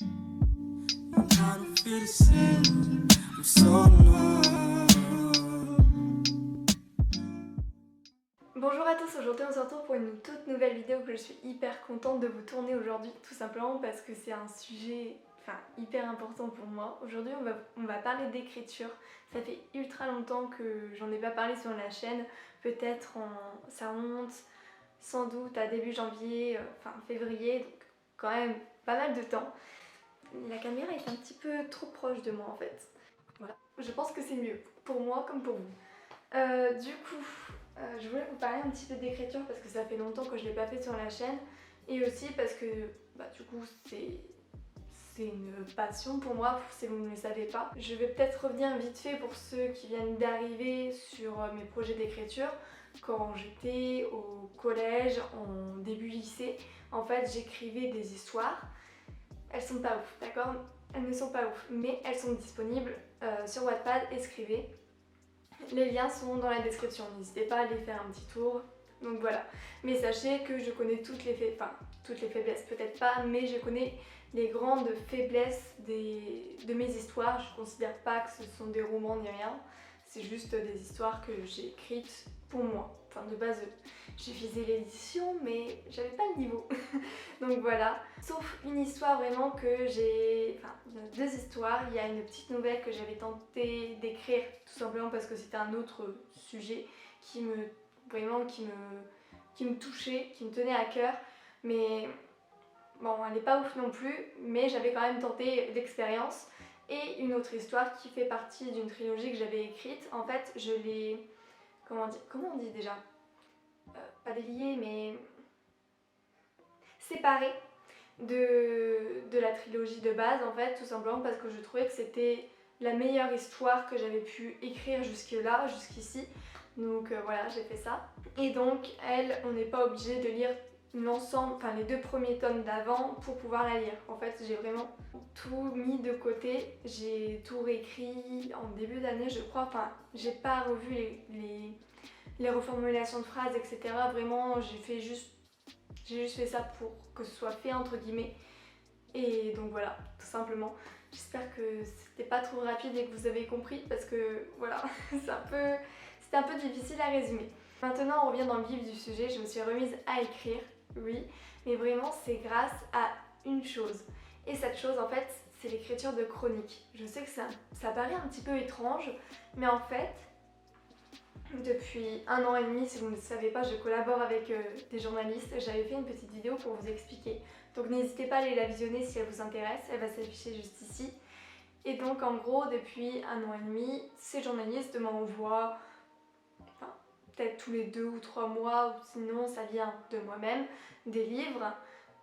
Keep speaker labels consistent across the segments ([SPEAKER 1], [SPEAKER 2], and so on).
[SPEAKER 1] Bonjour à tous, aujourd'hui on se retrouve pour une toute nouvelle vidéo que je suis hyper contente de vous tourner aujourd'hui, tout simplement parce que c'est un sujet hyper important pour moi. Aujourd'hui on va parler d'écriture. Ça fait ultra longtemps que j'en ai pas parlé sur la chaîne, peut-être ça remonte sans doute à début janvier, février, donc quand même pas mal de temps. La caméra est un petit peu trop proche de moi en fait. Voilà, je pense que c'est mieux pour moi comme pour vous. Je voulais vous parler un petit peu d'écriture parce que ça fait longtemps que je ne l'ai pas fait sur la chaîne et aussi parce que du coup c'est une passion pour moi si vous ne le savez pas. Je vais peut-être revenir vite fait pour ceux qui viennent d'arriver sur mes projets d'écriture. Quand j'étais au collège, en début lycée, en fait j'écrivais des histoires. Elles sont pas ouf, d'accord? Elles ne sont pas ouf, mais elles sont disponibles sur Wattpad, écrivez. Les liens sont dans la description, n'hésitez pas à aller faire un petit tour. Donc voilà. Mais sachez que je connais toutes les faiblesses, peut-être pas, mais je connais les grandes faiblesses de mes histoires. Je ne considère pas que ce sont des romans ni rien. C'est juste des histoires que j'ai écrites pour moi. Enfin, de base, j'ai visé l'édition, mais j'avais pas le niveau. Donc voilà. Sauf une histoire vraiment que j'ai... Enfin, il y a deux histoires. Il y a une petite nouvelle que j'avais tenté d'écrire, tout simplement parce que c'était un autre sujet qui me touchait, qui me tenait à cœur. Mais bon, elle n'est pas ouf non plus, mais j'avais quand même tenté l'expérience. Et une autre histoire qui fait partie d'une trilogie que j'avais écrite. En fait, je l'ai... Comment on dit déjà pas déliée, mais séparée de la trilogie de base, en fait, tout simplement parce que je trouvais que c'était la meilleure histoire que j'avais pu écrire jusque-là, jusqu'ici. Donc voilà, j'ai fait ça. Et donc, on n'est pas obligé de lire l'ensemble, les deux premiers tomes d'avant pour pouvoir la lire. En fait, j'ai vraiment tout mis de côté. J'ai tout réécrit en début d'année, je crois. Enfin, j'ai pas revu les reformulations de phrases, etc. Vraiment, j'ai juste fait ça pour que ce soit fait entre guillemets. Et donc voilà, tout simplement. J'espère que c'était pas trop rapide et que vous avez compris parce que voilà, c'était un peu difficile à résumer. Maintenant, on revient dans le vif du sujet. Je me suis remise à écrire, oui, mais vraiment c'est grâce à une chose. Et cette chose, en fait, c'est l'écriture de chroniques. Je sais que ça paraît un petit peu étrange, mais en fait, depuis 1 an et demi, si vous ne le savez pas, je collabore avec des journalistes. J'avais fait une petite vidéo pour vous expliquer. Donc n'hésitez pas à aller la visionner si elle vous intéresse, elle va s'afficher juste ici. Et donc en gros, depuis 1 an et demi, ces journalistes m'envoient, peut-être tous les 2 ou 3 mois, ou sinon ça vient de moi-même, des livres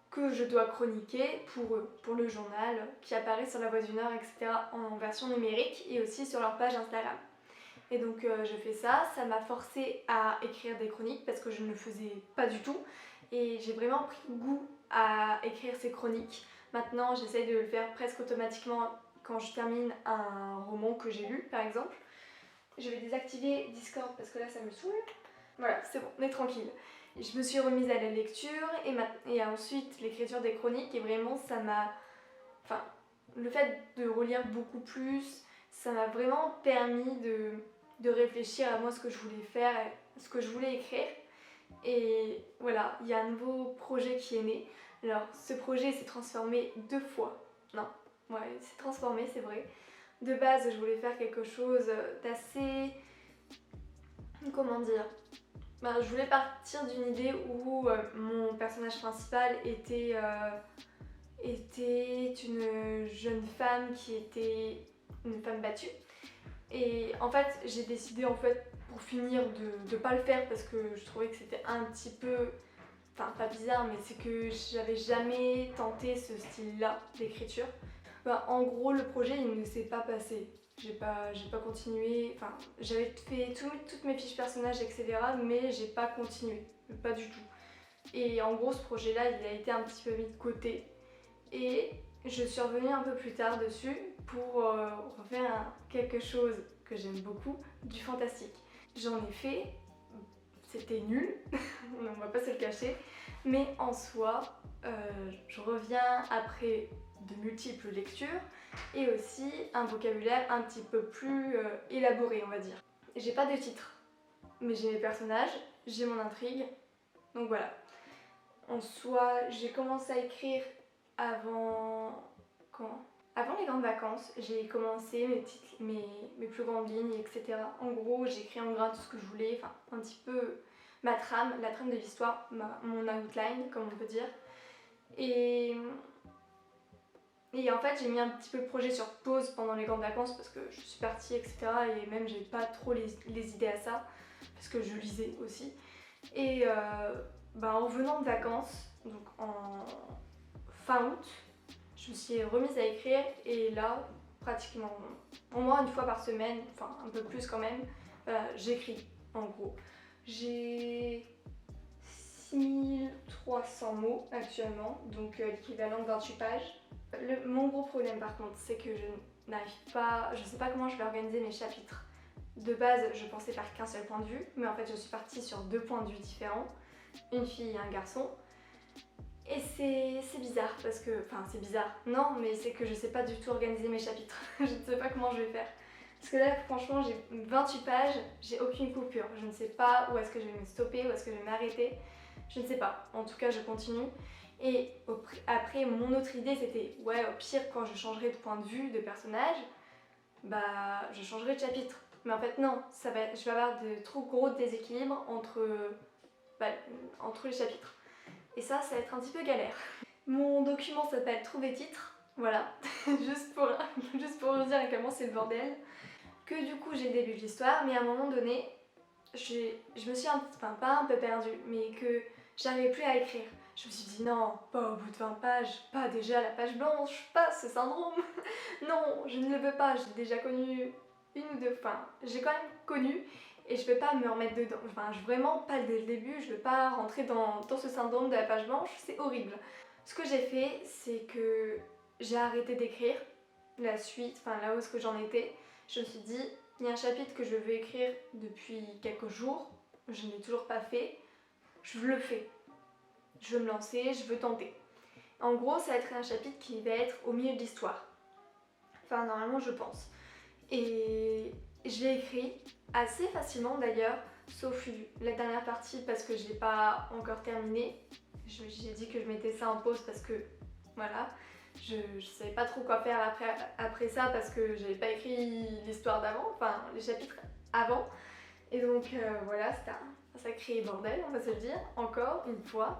[SPEAKER 1] que je dois chroniquer pour eux, pour le journal qui apparaît sur La Voix du Nord, etc. en version numérique et aussi sur leur page Instagram. Et donc je fais ça, ça m'a forcée à écrire des chroniques parce que je ne le faisais pas du tout. Et j'ai vraiment pris goût à écrire ces chroniques. Maintenant j'essaye de le faire presque automatiquement quand je termine un roman que j'ai lu par exemple. Je vais désactiver Discord parce que là ça me saoule. Voilà, c'est bon, on est tranquille. Je me suis remise à la lecture et ensuite l'écriture des chroniques et vraiment ça m'a... le fait de relire beaucoup plus, ça m'a vraiment permis de réfléchir à moi ce que je voulais faire, ce que je voulais écrire. Et voilà, il y a un nouveau projet qui est né. Alors ce projet s'est transformé 2 fois. Non, ouais, il s'est transformé, c'est vrai. De base, je voulais faire quelque chose d'assez... Comment dire, je voulais partir d'une idée où mon personnage principal était une jeune femme qui était une femme battue. Et en fait, j'ai décidé pour finir de pas le faire parce que je trouvais que c'était un petit peu... pas bizarre, mais c'est que j'avais jamais tenté ce style-là d'écriture. En gros, le projet, il ne s'est pas passé. J'ai pas continué, j'avais fait toutes mes fiches personnages, etc. Mais j'ai pas continué, pas du tout. Et en gros, ce projet-là, il a été un petit peu mis de côté. Et je suis revenue un peu plus tard dessus pour refaire quelque chose que j'aime beaucoup, du fantastique. J'en ai fait c'était nul, on va pas se le cacher, mais en soi, je reviens après de multiples lectures et aussi un vocabulaire un petit peu plus élaboré, on va dire. J'ai pas de titre, mais j'ai mes personnages, j'ai mon intrigue, donc voilà. En soi, j'ai commencé à écrire avant... Avant les grandes vacances, j'ai commencé mes plus grandes lignes, etc. En gros, j'ai écrit en gras tout ce que je voulais, enfin un petit peu ma trame, la trame de l'histoire, mon outline, comme on peut dire. Et en fait, j'ai mis un petit peu le projet sur pause pendant les grandes vacances parce que je suis partie, etc. Et même, j'ai pas trop les idées à ça parce que je lisais aussi. Et en revenant de vacances, donc en fin août, je me suis remise à écrire et là, pratiquement au moins une fois par semaine, enfin un peu plus quand même, j'écris en gros. J'ai 6300 mots actuellement, donc l'équivalent de 28 pages. Mon gros problème par contre, c'est que je n'arrive pas, je sais pas comment je vais organiser mes chapitres. De base, je pensais faire qu'un seul point de vue, mais en fait je suis partie sur 2 points de vue différents, une fille et un garçon. Et c'est bizarre parce que, enfin c'est bizarre, non mais c'est que je sais pas du tout organiser mes chapitres, je ne sais pas comment je vais faire. Parce que là franchement j'ai 28 pages, j'ai aucune coupure, je ne sais pas où est-ce que je vais me stopper, où est-ce que je vais m'arrêter, je ne sais pas, en tout cas je continue. Et après mon autre idée c'était, ouais au pire quand je changerai de point de vue de personnage, bah je changerai de chapitre. Mais en fait non, je vais avoir de trop gros déséquilibres entre les chapitres. Et ça va être un petit peu galère. Mon document s'appelle Trouver titre, voilà, juste pour vous dire à quel point c'est le bordel. Que du coup j'ai le début de l'histoire, mais à un moment donné, je me suis pas un peu perdue, mais que j'arrivais plus à écrire. Je me suis dit non, pas au bout de 20 pages, pas déjà la page blanche, pas ce syndrome. Non, je ne le veux pas, j'ai déjà connu une ou deux, enfin j'ai quand même connu et je vais pas me remettre dedans, enfin vraiment pas dès le début, je veux pas rentrer dans ce syndrome de la page blanche, c'est horrible. Ce que j'ai fait, c'est que j'ai arrêté d'écrire la suite, enfin là où est-ce que j'en étais. Je me suis dit, il y a un chapitre que je veux écrire depuis quelques jours, je ne l'ai toujours pas fait, je le fais. Je veux me lancer, je veux tenter. En gros, ça va être un chapitre qui va être au milieu de l'histoire. Enfin, normalement, je pense. Et je l'ai écrit assez facilement d'ailleurs, sauf la dernière partie parce que je l'ai pas encore terminé. J'ai dit que je mettais ça en pause parce que, voilà, je savais pas trop quoi faire après ça parce que j'avais pas écrit l'histoire d'avant, enfin les chapitres avant. Et donc voilà, c'était un sacré bordel, on va se le dire, encore une fois.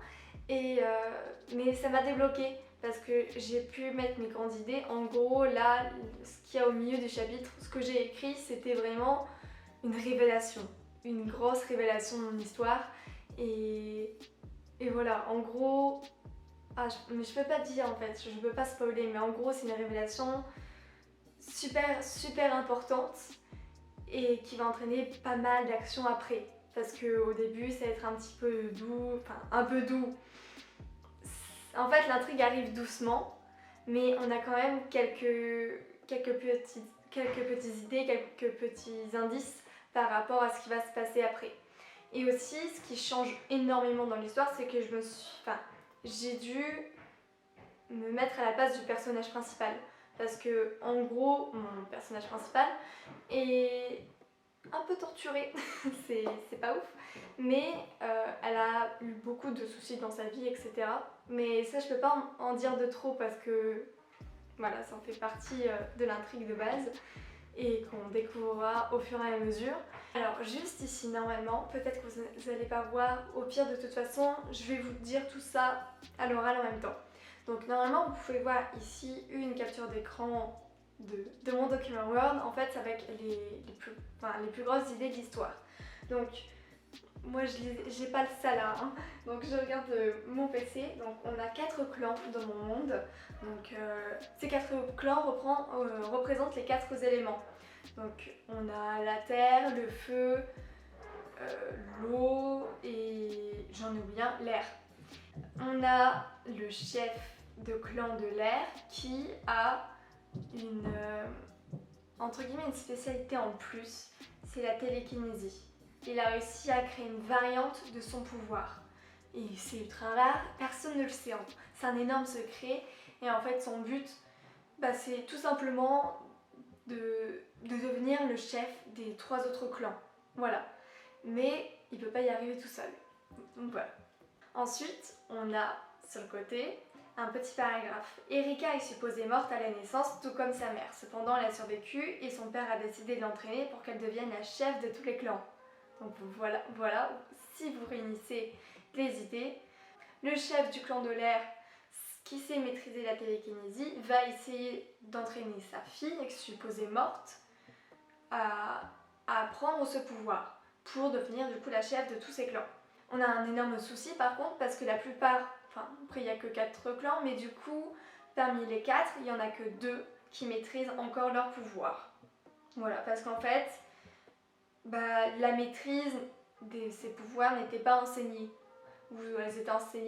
[SPEAKER 1] Mais ça m'a débloqué parce que j'ai pu mettre mes grandes idées. En gros, là, ce qu'il y a au milieu du chapitre, ce que j'ai écrit, c'était vraiment une révélation, une grosse révélation de mon histoire. Et voilà, en gros, mais je peux pas te dire en fait, je peux pas spoiler, mais en gros, c'est une révélation super, super importante et qui va entraîner pas mal d'actions après. Parce qu'au début, ça va être un petit peu doux, enfin un peu doux. En fait, l'intrigue arrive doucement, mais on a quand même quelques petites idées, quelques petits indices par rapport à ce qui va se passer après. Et aussi, ce qui change énormément dans l'histoire, c'est que j'ai dû me mettre à la place du personnage principal. Parce que, en gros, mon personnage principal est un peu torturée, c'est pas ouf, mais elle a eu beaucoup de soucis dans sa vie, etc. Mais ça, je peux pas en dire de trop parce que voilà, ça en fait partie de l'intrigue de base et qu'on découvrira au fur et à mesure. Alors juste ici, normalement, peut-être que vous n'allez pas voir, au pire de toute façon, je vais vous dire tout ça à l'oral en même temps. Donc normalement, vous pouvez voir ici une capture d'écran de mon document Word, en fait, avec les plus grosses idées de l'histoire. Donc, moi, j'ai pas ça là, hein. Donc je regarde mon PC. Donc on a 4 clans dans mon monde. Donc ces 4 clans représentent les 4 éléments. Donc on a la terre, le feu, l'eau et j'en oublie un, l'air. On a le chef de clan de l'air qui a entre guillemets une spécialité en plus, c'est la télékinésie. il a réussi à créer une variante de son pouvoir. Et c'est ultra rare, personne ne le sait. C'est un énorme secret. Et en fait, son but, c'est tout simplement de devenir le chef des 3 autres clans. Voilà. Mais il peut pas y arriver tout seul. Donc voilà. Ensuite, on a sur le côté un petit paragraphe. Erika est supposée morte à la naissance, tout comme sa mère. Cependant, elle a survécu et son père a décidé de l'entraîner pour qu'elle devienne la chef de tous les clans. Donc voilà, si vous réunissez les idées, le chef du clan de l'air qui sait maîtriser la télékinésie va essayer d'entraîner sa fille, supposée morte, à prendre ce pouvoir pour devenir du coup la chef de tous ces clans. On a un énorme souci par contre parce que la plupart, après il n'y a que 4 clans, mais du coup parmi les 4, il n'y en a que 2 qui maîtrisent encore leur pouvoir. Voilà, parce qu'en fait, la maîtrise de ces pouvoirs n'était pas enseignée.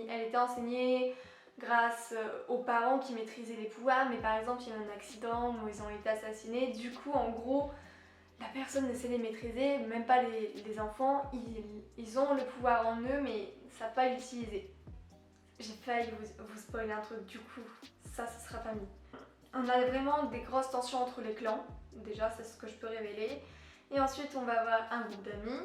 [SPEAKER 1] Elle était enseignée grâce aux parents qui maîtrisaient les pouvoirs, mais par exemple il y a eu un accident où ils ont été assassinés, du coup en gros la personne ne sait les maîtriser, même pas les enfants, ils ont le pouvoir en eux mais ils ne savent pas l'utiliser. J'ai failli vous spoiler un truc, du coup ça ce sera pas mis. On a vraiment des grosses tensions entre les clans, déjà c'est ce que je peux révéler, et ensuite on va avoir un groupe d'amis.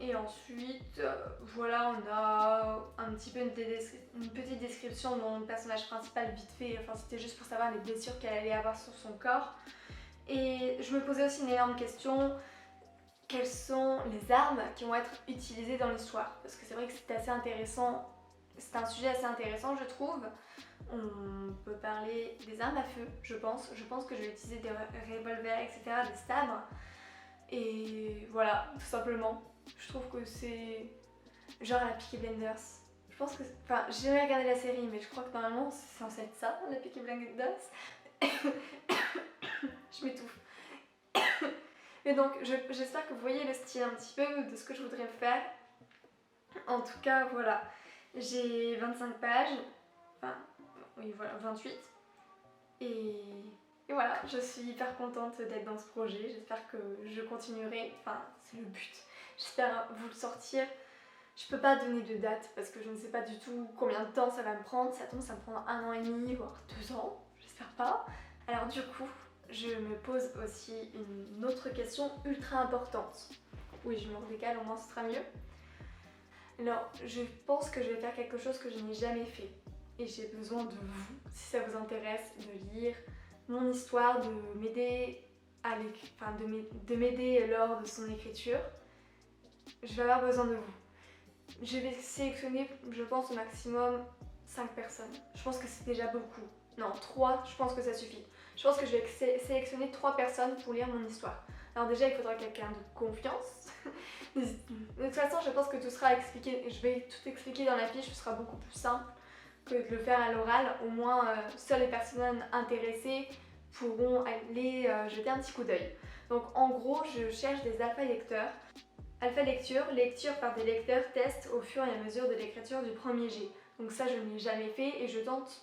[SPEAKER 1] Et ensuite, voilà, on a un petit peu une petite description de mon personnage principal vite fait. Enfin, c'était juste pour savoir les blessures qu'elle allait avoir sur son corps. Et je me posais aussi une énorme question. Quelles sont les armes qui vont être utilisées dans l'histoire? Parce que c'est vrai que c'est assez intéressant. C'est un sujet assez intéressant, je trouve. On peut parler des armes à feu, je pense. Je pense que je vais utiliser des revolvers, etc., des sabres. Et voilà, tout simplement. Je trouve que c'est genre la Peaky Blinders. Je pense que... Enfin, j'ai jamais regardé la série, mais je crois que normalement c'est censé être ça, la Peaky Blinders. Je m'étouffe. Et donc, j'espère que vous voyez le style un petit peu de ce que je voudrais faire. En tout cas, voilà. J'ai 25 pages. Enfin, oui, voilà, 28. Et voilà, je suis hyper contente d'être dans ce projet. J'espère que je continuerai. Enfin, c'est le but. J'espère vous le sortir. Je peux pas donner de date parce que je ne sais pas du tout combien de temps ça va me prendre. Ça tombe, ça me prend 1 an et demi, voire 2 ans. J'espère pas. Alors du coup, je me pose aussi une autre question ultra importante. Oui, je me décale, au moins ce sera mieux. Alors, je pense que je vais faire quelque chose que je n'ai jamais fait. Et j'ai besoin de vous, si ça vous intéresse, de lire mon histoire, de m'aider de m'aider lors de son écriture. Je vais avoir besoin de vous. Je vais sélectionner, je pense, au maximum 5 personnes. Je pense que c'est déjà beaucoup. Non, 3, je pense que ça suffit. Je pense que je vais sélectionner 3 personnes pour lire mon histoire. Alors déjà, il faudra quelqu'un de confiance. De toute façon, je pense que tout sera expliqué. Je vais tout expliquer dans la fiche, ce sera beaucoup plus simple que de le faire à l'oral. Au moins, seules les personnes intéressées pourront aller jeter un petit coup d'œil. Donc en gros, je cherche des alpha lecteurs. Alpha lecture par des lecteurs test au fur et à mesure de l'écriture du premier jet. Donc ça, je ne l'ai jamais fait et je tente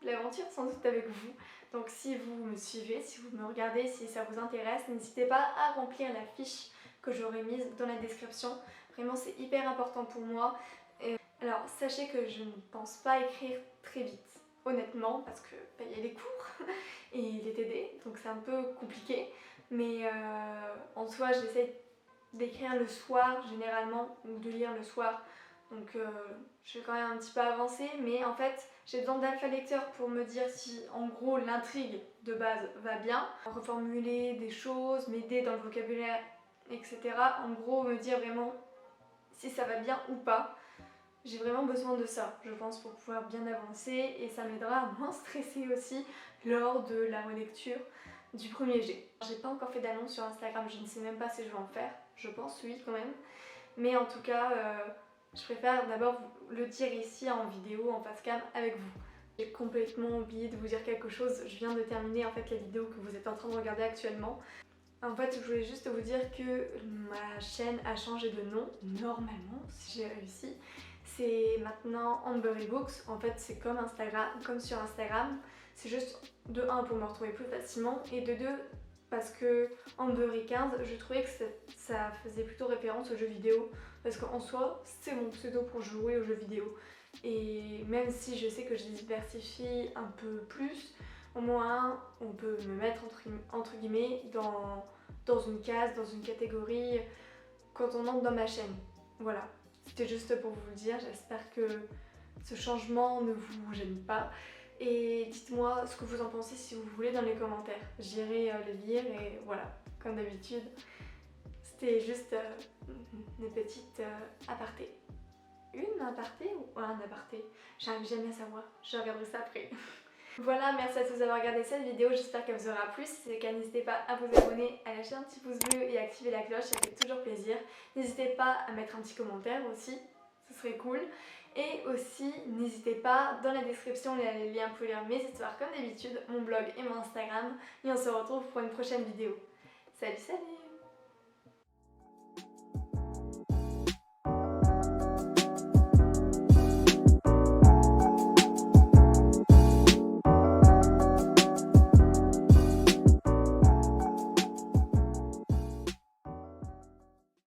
[SPEAKER 1] l'aventure sans doute avec vous. Donc si vous me suivez, si vous me regardez, si ça vous intéresse, n'hésitez pas à remplir la fiche que j'aurai mise dans la description. Vraiment, c'est hyper important pour moi. Alors, sachez que je ne pense pas écrire très vite, honnêtement, parce que il y a les cours et les TD, donc c'est un peu compliqué. Mais en soi, j'essaie d'écrire le soir généralement, ou de lire le soir. Donc je vais quand même un petit peu avancer, mais en fait j'ai besoin d'alpha lecteur pour me dire si en gros l'intrigue de base va bien, reformuler des choses, m'aider dans le vocabulaire, etc. En gros me dire vraiment si ça va bien ou pas. J'ai vraiment besoin de ça, je pense, pour pouvoir bien avancer et ça m'aidera à moins stresser aussi lors de la relecture du premier jet. J'ai pas encore fait d'annonce sur Instagram, je ne sais même pas si je vais en faire, je pense oui quand même. Mais en tout cas, je préfère d'abord le dire ici en vidéo, en face cam avec vous. J'ai complètement oublié de vous dire quelque chose, je viens de terminer en fait la vidéo que vous êtes en train de regarder actuellement. En fait, je voulais juste vous dire que ma chaîne a changé de nom, normalement, si j'ai réussi. C'est maintenant Ambery Books. En fait, c'est comme Instagram, comme sur Instagram. C'est juste de 1 pour me retrouver plus facilement et de 2 parce que Amber et 15, je trouvais que ça faisait plutôt référence aux jeux vidéo, parce qu'en soi, c'est mon pseudo pour jouer aux jeux vidéo. Et même si je sais que je diversifie un peu plus, au moins on peut me mettre entre guillemets dans une case, dans une catégorie quand on entre dans ma chaîne. Voilà, c'était juste pour vous le dire, j'espère que ce changement ne vous gêne pas. Et dites-moi ce que vous en pensez si vous voulez dans les commentaires. J'irai les lire et voilà, comme d'habitude. C'était juste une petite aparté. Une aparté ou un aparté? J'arrive jamais à savoir, je regarderai ça après. Voilà, merci à tous d'avoir regardé cette vidéo, j'espère qu'elle vous aura plu. Si c'est le cas, n'hésitez pas à vous abonner, à lâcher un petit pouce bleu et à activer la cloche, ça fait toujours plaisir. N'hésitez pas à mettre un petit commentaire aussi, ce serait cool. Et aussi, n'hésitez pas, dans la description, il y a les liens pour lire mes histoires comme d'habitude, mon blog et mon Instagram. Et on se retrouve pour une prochaine vidéo. Salut, salut!